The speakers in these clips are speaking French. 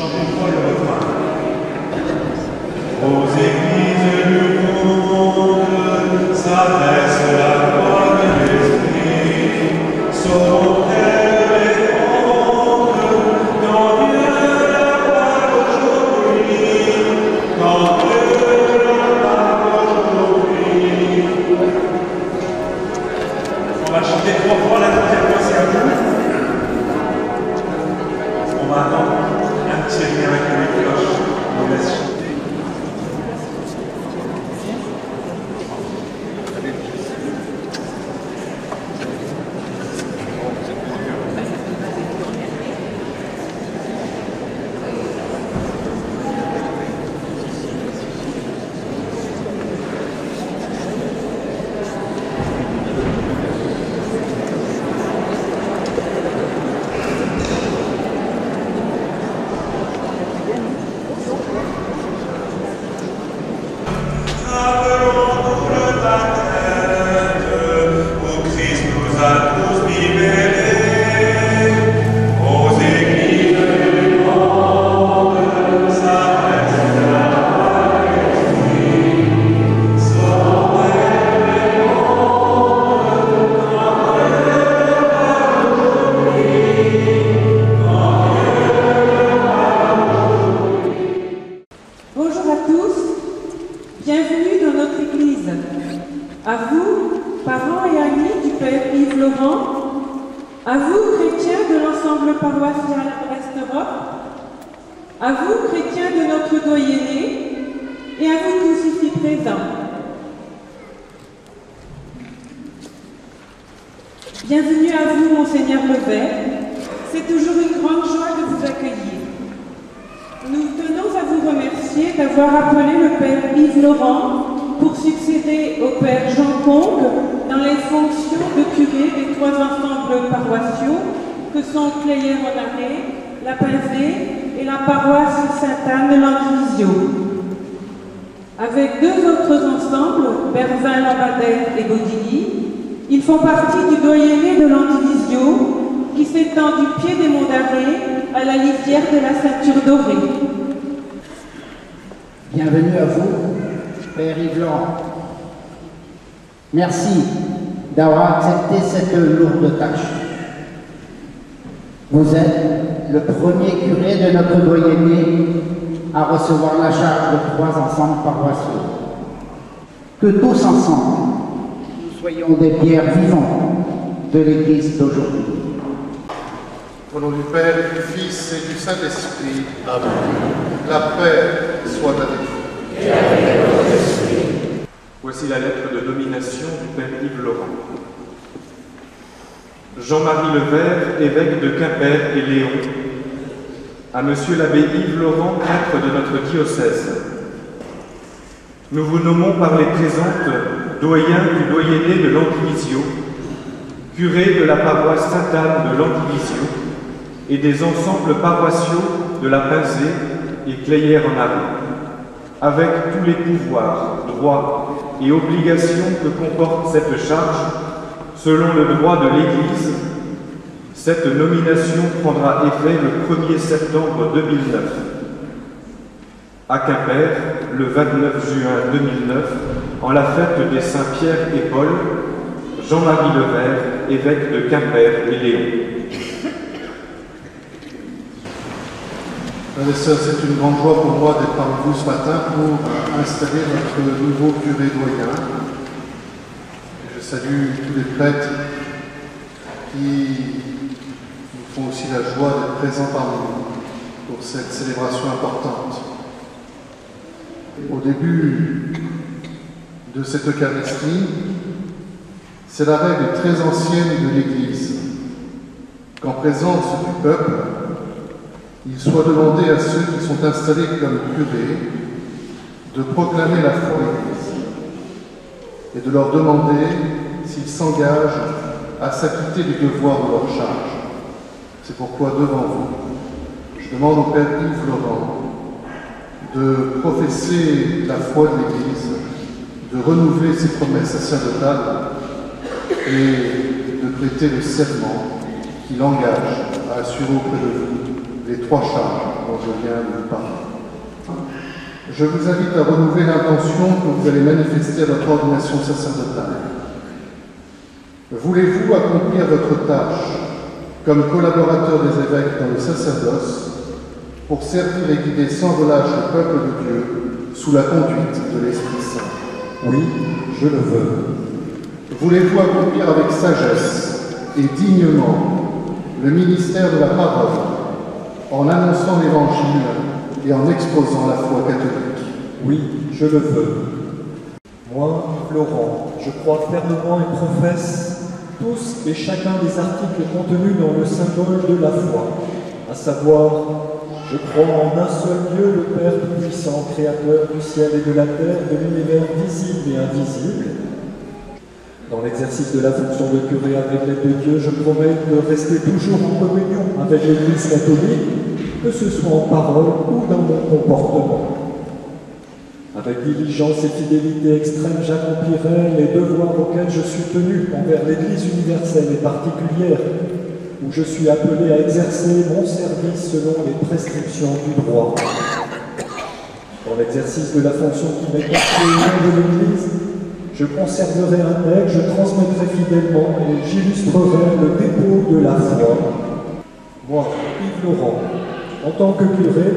chantons fois le refrain. Aux églises du monde s'adresse la voix de l'Esprit, sauvons-elles et grandes, quand Dieu la parle aujourd'hui, quand Dieu la parle aujourd'hui. On va chanter 3 fois, la 3e fois c'est à vous. On va attendre un petit rien avec les cloches, on vous laisse chanter. Bienvenue dans notre Église. À vous, parents et amis du Père Yves Laurent, à vous, chrétiens de l'ensemble paroissial Brest-Europe, à vous, chrétiens de notre doyenné, et à vous tous ici présents. Bienvenue à vous, Monseigneur Levert. C'est toujours une grande joie de vous accueillir. Nous tenons à vous remercier d'avoir appelé le Père Yves Laurent pour succéder au Père Jean Combe dans les fonctions de curé des 3 ensembles paroissiaux que sont Clayères-en-Arrée, La Pinzée et la paroisse Sainte-Anne de l'Andivisio. Avec 2 autres ensembles, Berzin-Lambadère et Gaudilly, ils font partie du doyenné de l'Andivisio qui s'étend du pied des Monts d'Arrée à la lisière de la Ceinture Dorée. Bienvenue à vous, Père Yves Laurent. Merci d'avoir accepté cette lourde tâche. Vous êtes le premier curé de notre doyenné à recevoir la charge de 3 ensembles paroissiaux. Que tous ensemble, nous soyons des pierres vivantes de l'Église d'aujourd'hui. Au nom du Père, du Fils et du Saint-Esprit. Amen. La paix soit avec vous. Et avec votre esprit. Voici la lettre de nomination du Père Yves Laurent. Jean-Marie Levert, évêque de Quimper et Léon, à Monsieur l'abbé Yves Laurent, prêtre de notre diocèse. Nous vous nommons par les présentes doyen du doyenné de l'Andivisio, curé de la paroisse Sainte-Anne de l'Andivisio et des ensembles paroissiaux de la Pinzée et Clayères-en-Arrée, avec tous les pouvoirs, droits et obligations que comporte cette charge, selon le droit de l'Église. Cette nomination prendra effet le 1er septembre 2009. À Quimper, le 29 juin 2009, en la fête des Saints Pierre et Paul, Jean-Marie Levert, évêque de Quimper et Léon. Frères et sœurs, c'est une grande joie pour moi d'être parmi vous ce matin pour installer notre nouveau curé doyen. Je salue tous les prêtres qui nous font aussi la joie d'être présents parmi nous pour cette célébration importante. Au début de cette Eucharistie, c'est la règle très ancienne de l'Église qu'en présence du peuple, il soit demandé à ceux qui sont installés comme curés de proclamer la foi de l'Église et de leur demander s'ils s'engagent à s'acquitter des devoirs de leur charge. C'est pourquoi, devant vous, je demande au Père Yves Laurent de professer la foi de l'Église, de renouveler ses promesses sacerdotales et de prêter le serment qui l'engage à assurer auprès de vous les 3 charges dont je viens de vous parler. Je vous invite à renouveler l'intention que vous allez manifester à votre ordination sacerdotale. Voulez-vous accomplir votre tâche comme collaborateur des évêques dans le sacerdoce pour servir et guider sans relâche le peuple de Dieu sous la conduite de l'Esprit Saint? Oui, je le veux. Voulez-vous accomplir avec sagesse et dignement le ministère de la parole en annonçant l'Évangile et en exposant la foi catholique? Oui, je le veux. Moi, Laurent, je crois fermement et professe tous et chacun des articles contenus dans le symbole de la foi, à savoir, je crois en un seul Dieu, le Père Tout-Puissant, Créateur du ciel et de la terre, de l'univers visible et invisible. Dans l'exercice de la fonction de curé avec l'aide de Dieu, je promets de rester toujours en communion avec l'Église catholique, que ce soit en parole ou dans mon comportement. Avec diligence et fidélité extrême, j'accomplirai les devoirs auxquels je suis tenu envers l'Église universelle et particulière, où je suis appelé à exercer mon service selon les prescriptions du droit. Dans l'exercice de la fonction qui m'est confiée au nom de l'Église, je conserverai un legs, je transmettrai fidèlement et j'illustrerai le dépôt de la foi. Moi, Yves Laurent, en tant que curé,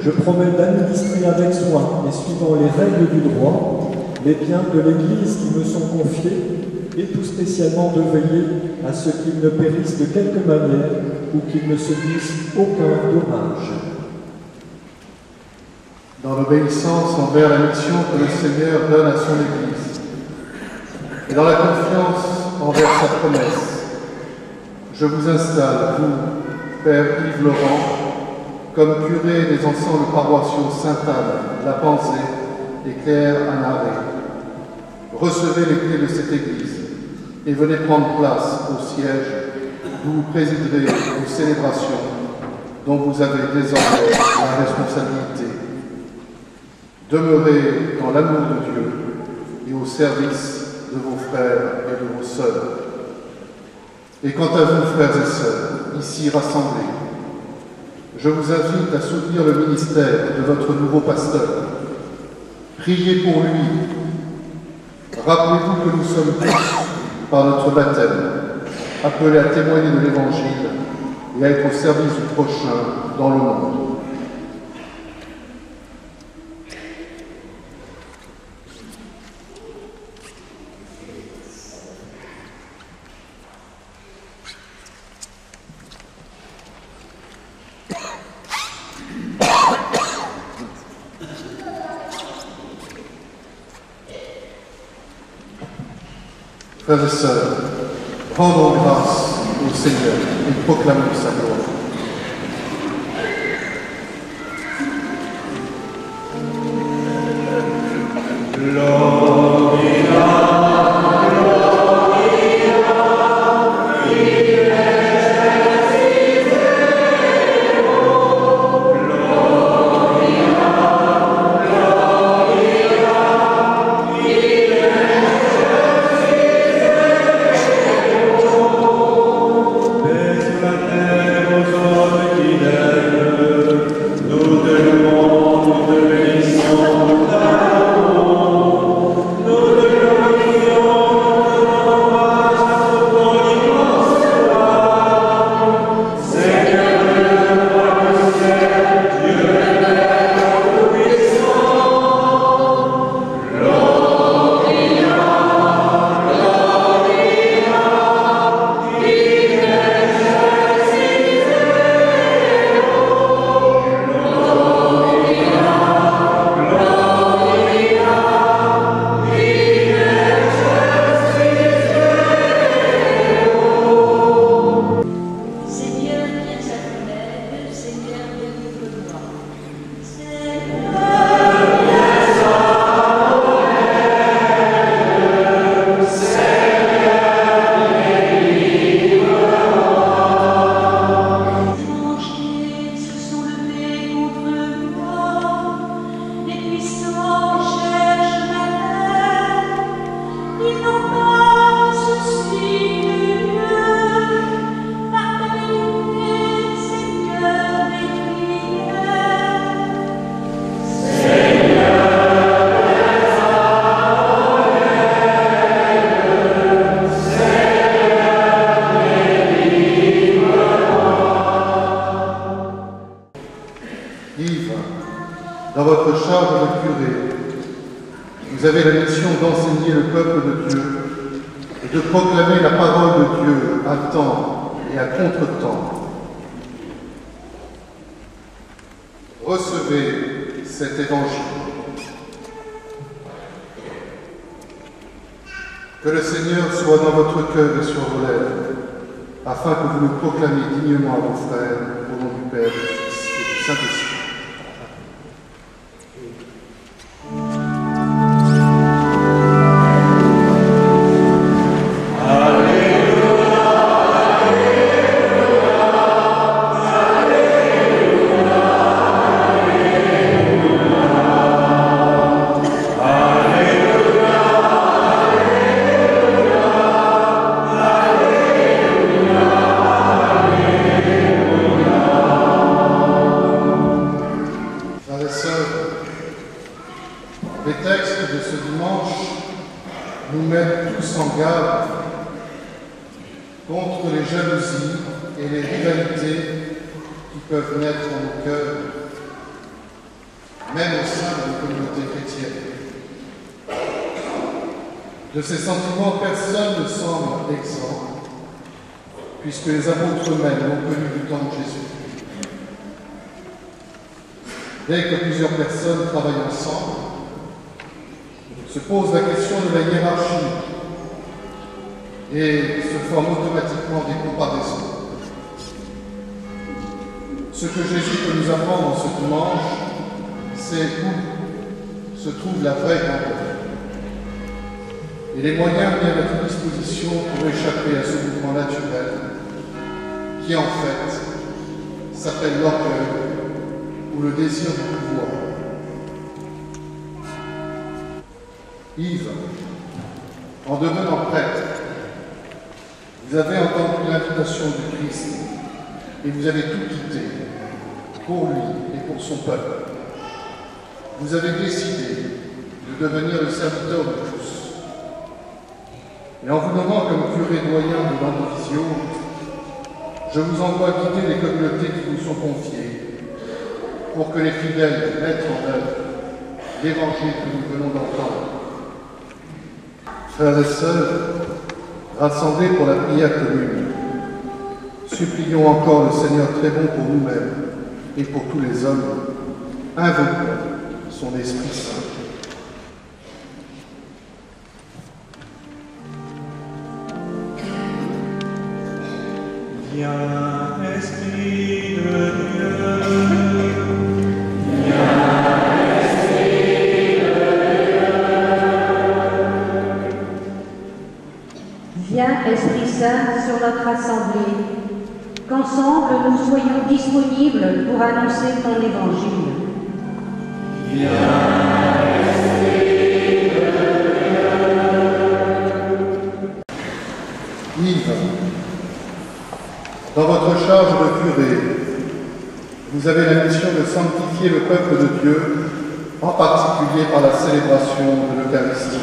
je promets d'administrer avec soin et suivant les règles du droit les biens de l'Église qui me sont confiés et tout spécialement de veiller à ce qu'ils ne périssent de quelque manière ou qu'ils ne subissent aucun dommage. Dans l'obéissance envers la mission que le Seigneur donne à son Église et dans la confiance envers sa promesse, je vous installe, vous, Père Yves Laurent, comme curé des ensembles paroissiaux Sainte-Anne, La Pensée et Claire-Anaré. Recevez les clés de cette Église et venez prendre place au siège d'où vous présiderez aux célébrations dont vous avez désormais la responsabilité. Demeurez dans l'amour de Dieu et au service de vos frères et de vos sœurs. Et quant à vous, frères et sœurs, ici rassemblés, je vous invite à soutenir le ministère de votre nouveau pasteur. Priez pour lui. Rappelez-vous que nous sommes tous, par notre baptême, appelés à témoigner de l'Évangile et à être au service du prochain dans le monde. Frères et sœurs, rendons grâce au Seigneur et proclamons sa gloire. Nous te louons, nous te bénissons, nous t'adorons. charge de curé, vous avez la mission d'enseigner le peuple de Dieu et de proclamer la parole de Dieu à temps et à contre-temps. Recevez cet évangile. Que le Seigneur soit dans votre cœur et sur vos lèvres, afin que vous le proclamiez dignement à vos frères, au nom du Père, du Fils et du Saint-Esprit. De ces sentiments, personne ne semble exempt, puisque les apôtres eux-mêmes l'ont connu du temps de Jésus. Dès que plusieurs personnes travaillent ensemble, se pose la question de la hiérarchie et se forment automatiquement des comparaisons. Ce que Jésus peut nous apprendre dans ce dimanche, c'est où se trouve la vraie grandeur et les moyens mis à notre disposition pour échapper à ce mouvement naturel qui, en fait, s'appelle l'orgueil ou le désir du pouvoir. Yves, en devenant prêtre, vous avez entendu l'invitation du Christ et vous avez tout quitté pour lui et pour son peuple. Vous avez décidé de devenir le serviteur de tous. Et en vous nommant comme curé doyen de l'Andivisio, je vous envoie guider les communautés qui vous sont confiées pour que les fidèles mettent en œuvre l'évangile que nous venons d'entendre. Frères et sœurs, rassemblés pour la prière commune, supplions encore le Seigneur très bon pour nous-mêmes et pour tous les hommes, invoquons son Esprit Saint. Viens, Esprit de Dieu. Viens, Esprit Saint, sur notre assemblée, qu'ensemble nous soyons disponibles pour annoncer ton évangile. Viens, Esprit de Dieu. Yves, dans votre charge de curé, vous avez la mission de sanctifier le peuple de Dieu, en particulier par la célébration de l'Eucharistie.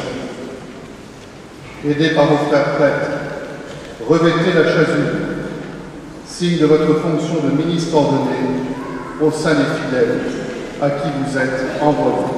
Aidés par vos frères prêtres, revêtez la chasuble, signe de votre fonction de ministre ordonné au sein des fidèles à qui vous êtes envoyés.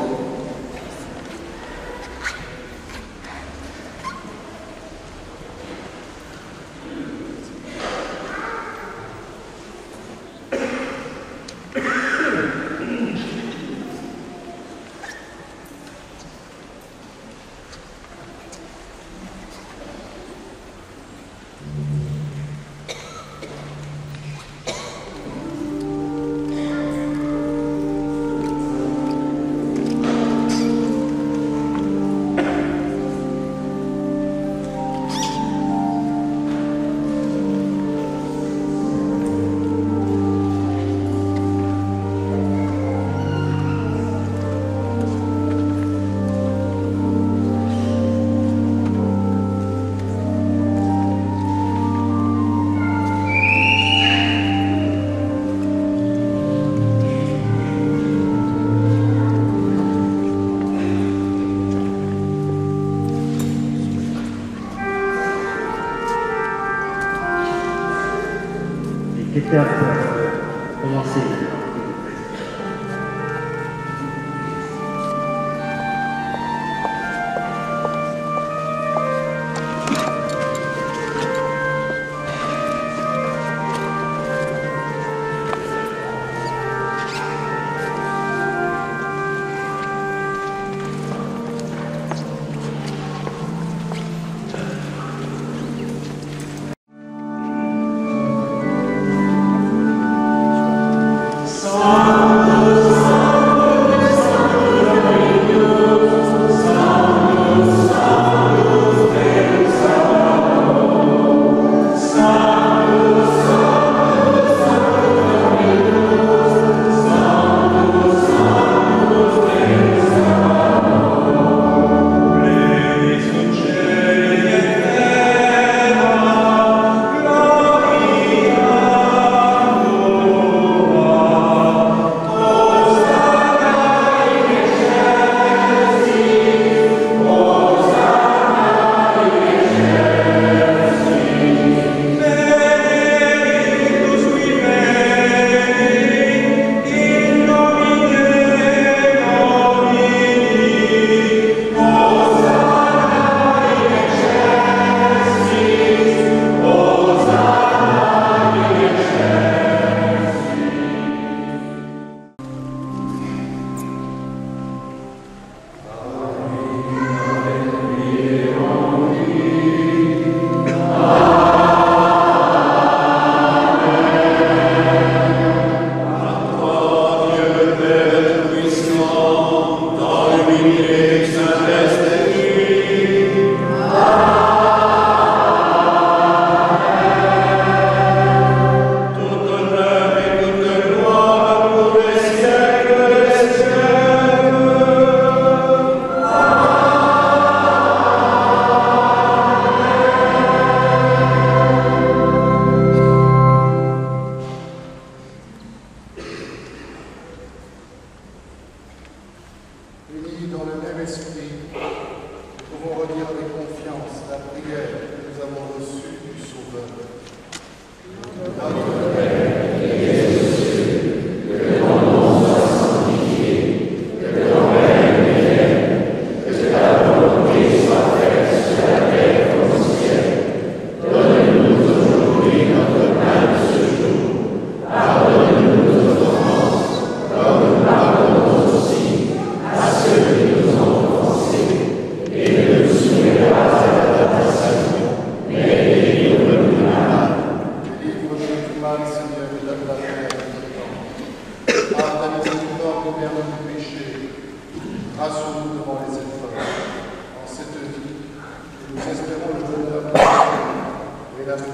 Secrétaire, commencez.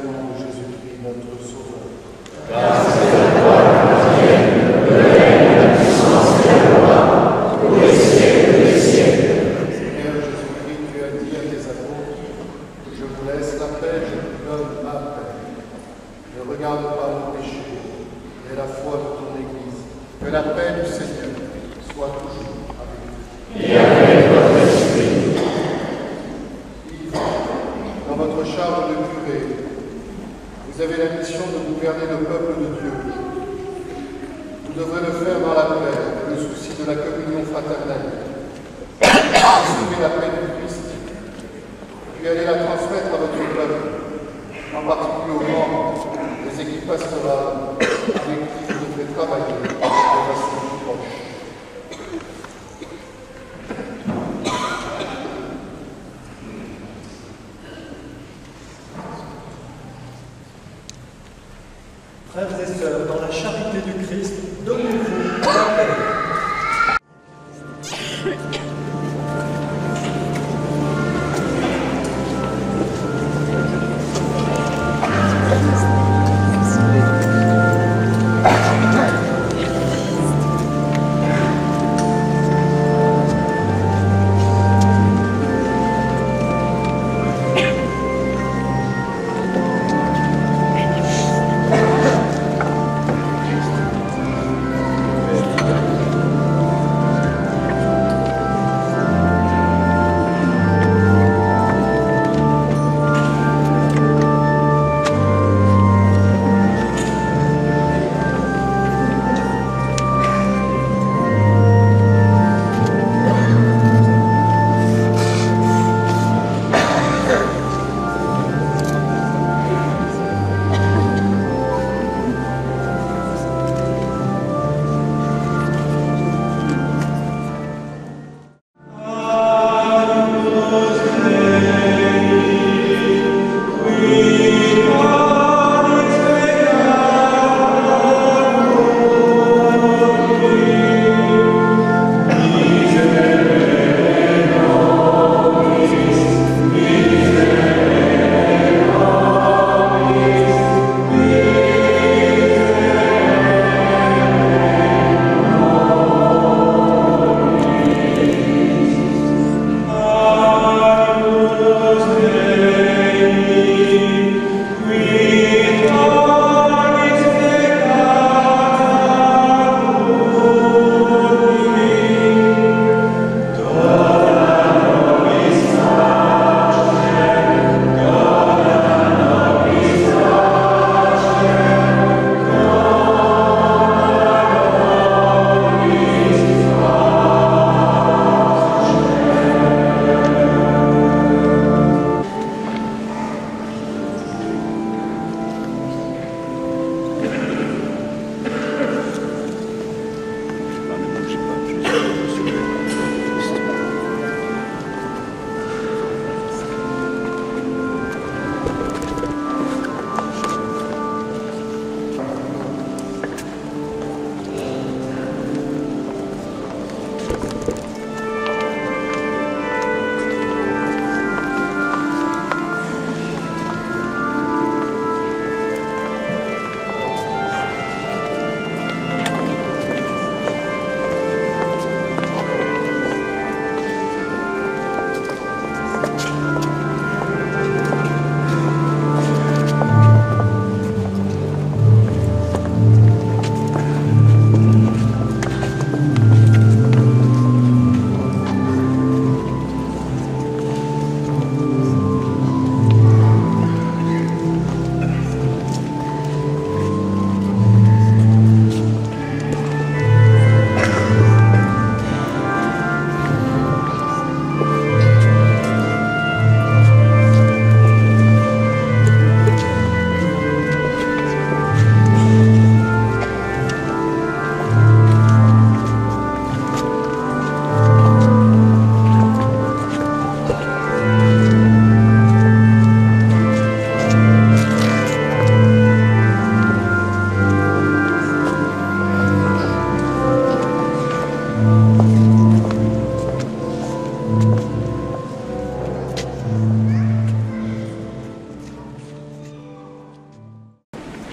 nom de Jésus-Christ, notre Sauveur. Car c'est de toi que viennent le règne, la puissance et la gloire, pour les siècles des siècles. Seigneur Jésus-Christ, tu as dit à tes apôtres, je vous laisse la paix, je vous donne ma paix. Ne regarde pas nos péchés, mais la foi de ton Église. Que la paix du Seigneur soit toujours avec vous. Et avec votre esprit. Yves, dans votre charge de curé, vous avez la mission de gouverner le peuple de Dieu. Vous devrez le faire dans la paix, le souci de la communion fraternelle. Assumer la paix du Christ, puis allez la transmettre à votre peuple, en particulier aux membres des équipes pastorales avec qui vous devrez travailler de façon proche. Frères et sœurs, dans la charité du Christ, donnez-vous la paix.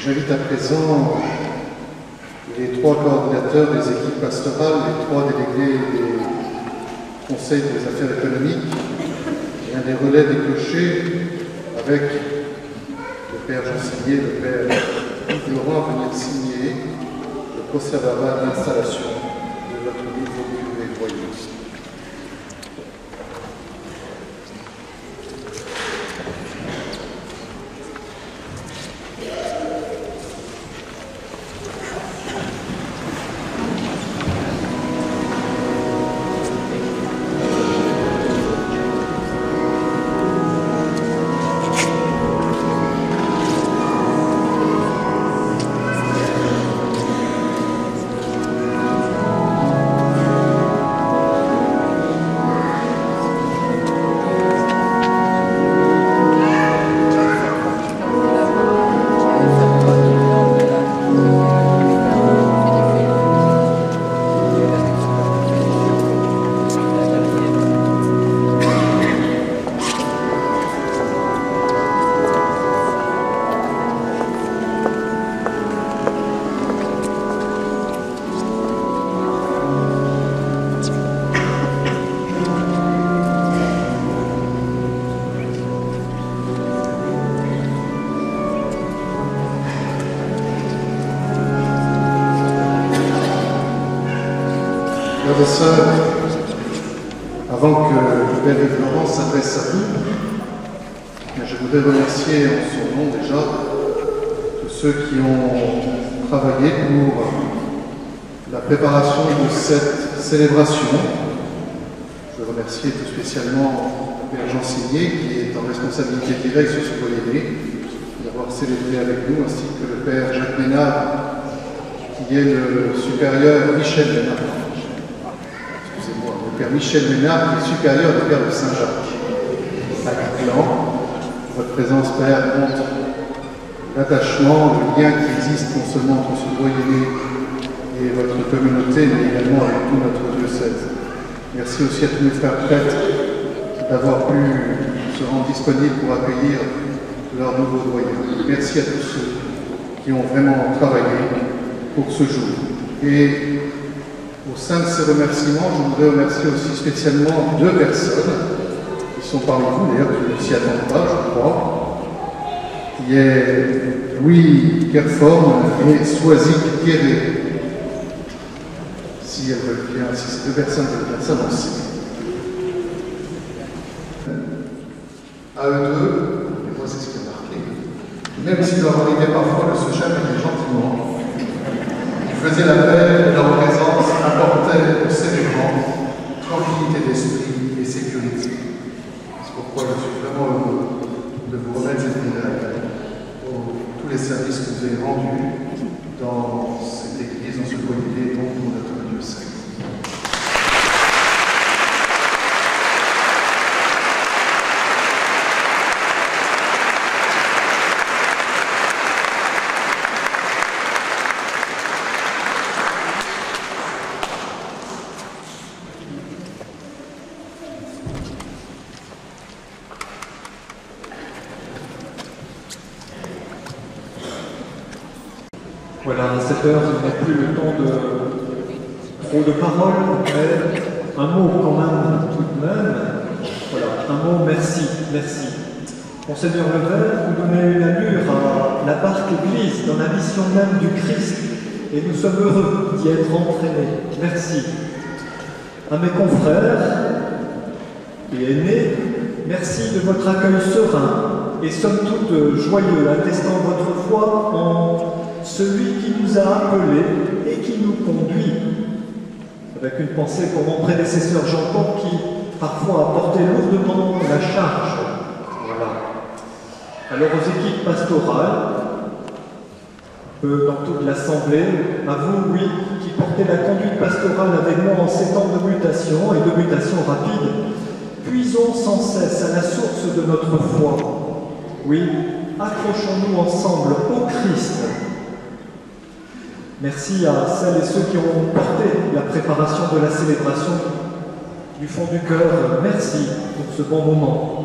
J'invite à présent les 3 coordinateurs des équipes pastorales, les 3 délégués des conseils des affaires économiques et un des relais des clochers avec le Père Jean Signé, le Père Yves Laurent à venir signer le procès-verbal d'installation de notre nouveau curé royal. Frères et sœurs, avant que le Père Yves Laurent s'adresse à vous, je voudrais remercier en son nom déjà tous ceux qui ont travaillé pour la préparation de cette célébration. Je veux remercier tout spécialement le Père Jean Signé, qui est en responsabilité directe sur ce doyenné, d'avoir célébré avec nous, ainsi que le Père Jacques Ménard, qui est le supérieur Michel Ménard. Excusez-moi, le Père Michel Ménard, qui est supérieur du Père de Saint-Jacques. À Clan, votre présence, Père, montre l'attachement, le lien qui existe non seulement entre ce doyenné et votre communauté, mais également avec tout notre diocèse. Merci aussi à tous mes frères prêtres d'avoir pu se rendre disponibles pour accueillir leur nouveau doyen. Merci à tous ceux qui ont vraiment travaillé pour ce jour. Et au sein de ces remerciements, je voudrais remercier aussi spécialement 2 personnes qui sont parmi vous, d'ailleurs, qui ne s'y attendent pas, je crois, qui est Louis Kerform et Soisic Pierret. Si elles veulent bien, si ces 2 personnes veulent bien s'avancer. À eux 2, et moi c'est ce qui est marqué, même si leur arrivait parfois de se chamailler gentiment, ils faisaient la paix et leur présence apportait au célébrant tranquillité d'esprit et sécurité. C'est pourquoi je suis vraiment heureux de vous remettre cette médaille pour tous les services que vous avez rendus dans cette église, dans ce doyenné, donc pour notre diocèse. Voilà, à cette heure, il n'a plus le temps de trop de paroles, mais un mot quand même, tout de même. Voilà, un mot, merci, merci. Monseigneur Levert, vous donnez une allure à la barque Église dans la mission même du Christ, et nous sommes heureux d'y être entraînés. Merci. À mes confrères et aînés, merci de votre accueil serein et somme toute joyeux, attestant votre foi en celui qui nous a appelés et qui nous conduit. Avec une pensée pour mon prédécesseur Jean-Paul qui parfois a porté lourdement la charge. Voilà. Alors aux équipes pastorales, dans toute l'Assemblée, à vous, oui, qui portez la conduite pastorale avec moi en ces temps de mutation et de mutation rapide, puisons sans cesse à la source de notre foi. Oui, accrochons-nous ensemble au Christ. Merci à celles et ceux qui ont porté la préparation de la célébration. Du fond du cœur, merci pour ce bon moment.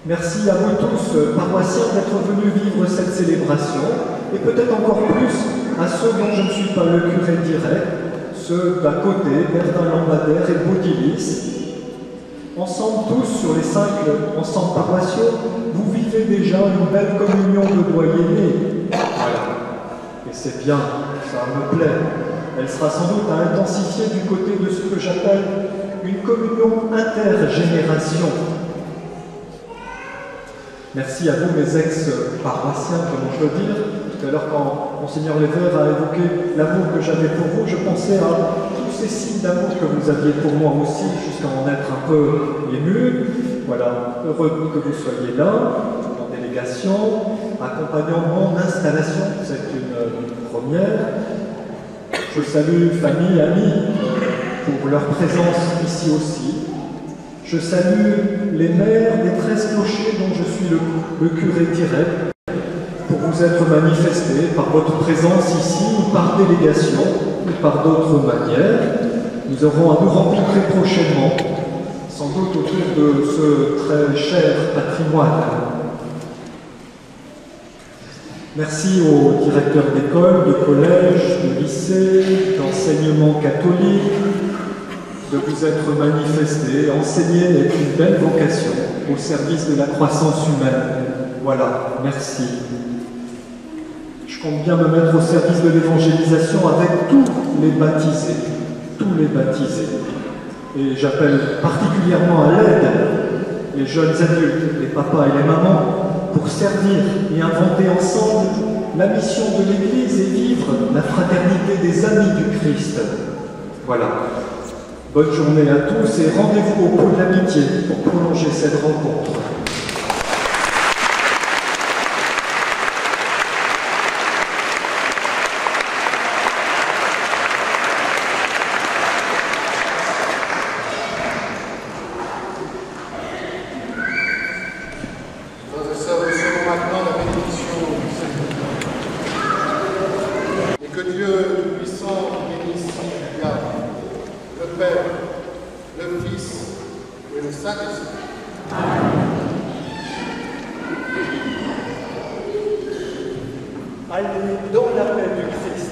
Merci à vous tous, paroissiens, d'être venus vivre cette célébration, et peut-être encore plus à ceux dont je ne suis pas le curé direct, ceux d'à côté, Verdun-Lambadère et Baudilis. Ensemble tous, sur les 5 ensembles paroissiaux, vous vivez déjà une belle communion de doyennés. Voilà. Et c'est bien, ça me plaît. Elle sera sans doute à intensifier du côté de ce que j'appelle une communion intergénération. Merci à vous, mes ex-paroissiens, comment je veux dire. Tout à l'heure, quand Monseigneur Lévert a évoqué l'amour que j'avais pour vous, je pensais à tous ces signes d'amour que vous aviez pour moi aussi, jusqu'à en être un peu ému. Voilà, heureux que vous soyez là, en délégation, accompagnant mon installation, c'est une première. Je salue famille, amis, pour leur présence ici aussi. Je salue les maires des 13 clochers dont je suis le curé direct, pour vous être manifestés par votre présence ici, ou par délégation, ou par d'autres manières. Nous aurons à nous rencontrer prochainement, sans doute autour de ce très cher patrimoine. Merci aux directeurs d'école, de collège, de lycée, d'enseignement catholique, de vous être manifestés. Enseigner est une belle vocation au service de la croissance humaine. Voilà, merci. Je compte bien me mettre au service de l'évangélisation avec tous les baptisés. Tous les baptisés. Et j'appelle particulièrement à l'aide les jeunes adultes, les papas et les mamans, pour servir et inventer ensemble la mission de l'Église et vivre la fraternité des amis du Christ. Voilà. Bonne journée à tous et rendez-vous au pot de l'amitié pour prolonger cette rencontre. Allez dans la paix du Christ.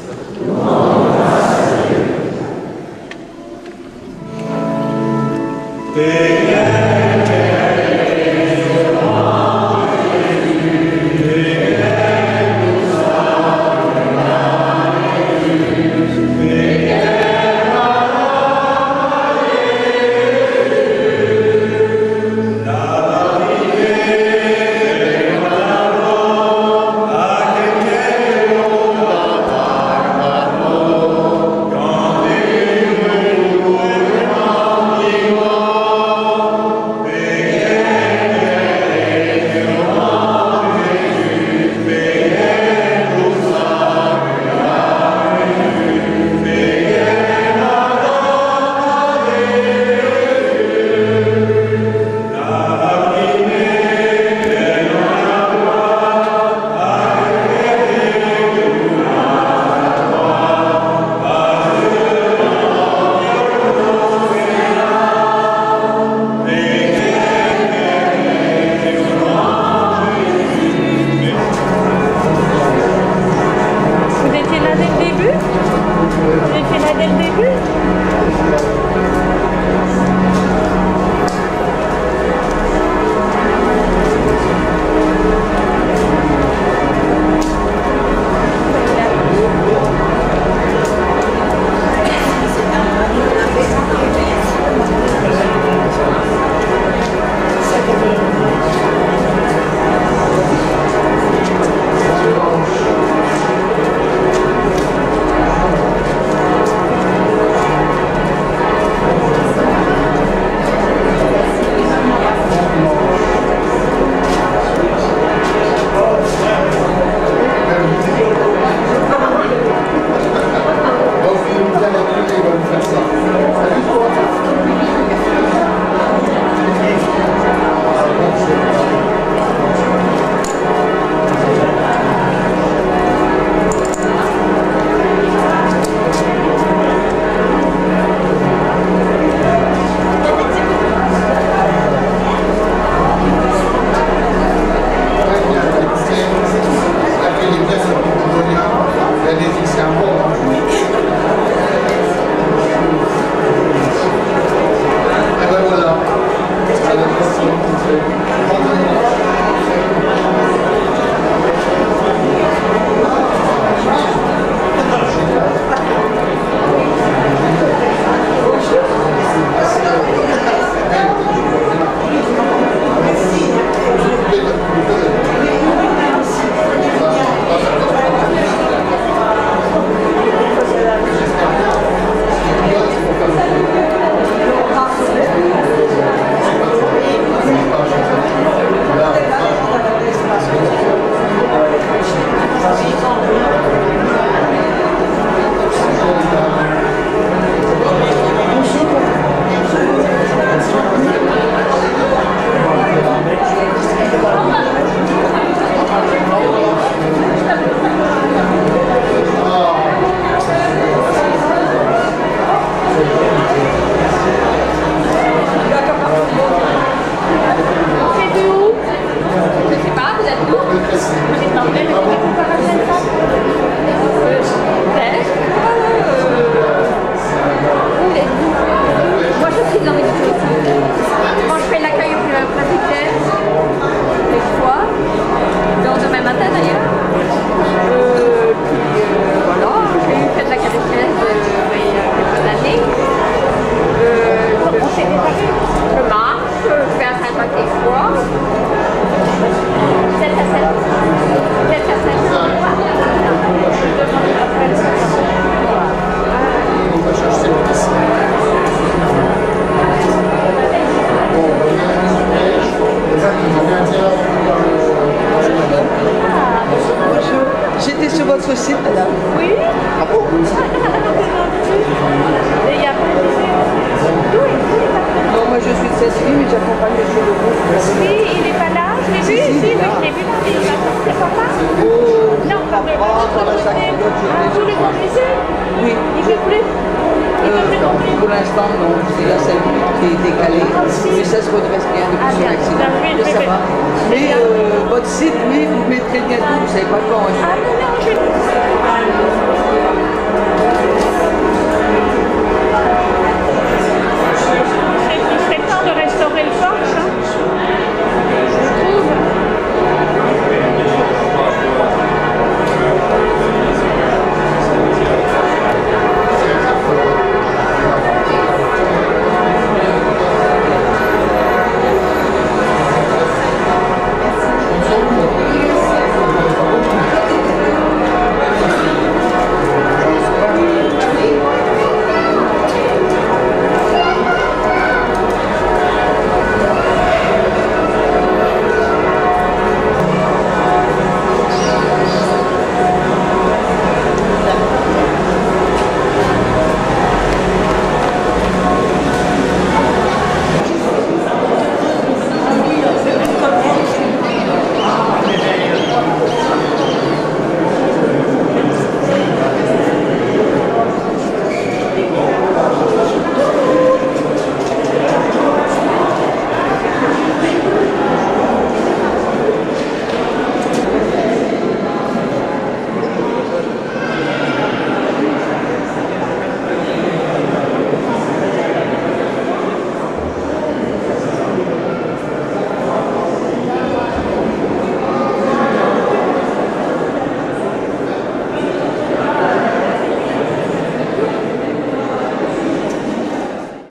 les pièces un peu plus jolies. Allez-y, c'est un bon. Et ben voilà. Ça donne pas son J'étais sur votre site, madame. Oui. Ah bon? Et il y a pas de Non, moi je suis de Cécile, mais j'accompagne les cheveux rouges. Oui, il n'est pas là. Je l'ai vu ici, oui, je l'ai vu dans les c'est papa. Non, pas de vous le conduisez? Oui. Il veut plus. Il veut plus non plus. Pour l'instant, non. C'est la seule qui est décalée. Mais ça se redresse bien depuis son accident. Ça va. Mais votre site, oui, vous mettrez bientôt, vous ne savez pas quand. Ah non, non, je... C'est temps de restaurer le corps.